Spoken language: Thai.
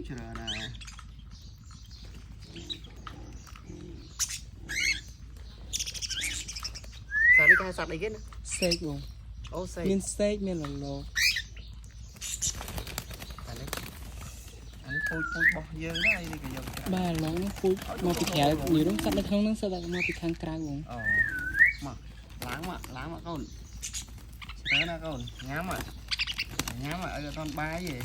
เฉลยนะสามีการสับอะไรกันนะ เซกบ่ โอ้ใส่ មានเซกមានឡឡ อันนี้ปูบอกเยอะได้นี่ก็เยอะ បាទឡងពូជមកពីក្រៅនេះរងសត្វនៅក្នុងហ្នឹងសត្វមកពីខាងក្រៅបង อ๋อมาล้างมาก่อนเจอนะก่อนง้ามอ่ะเอาตอนบ่าย vậy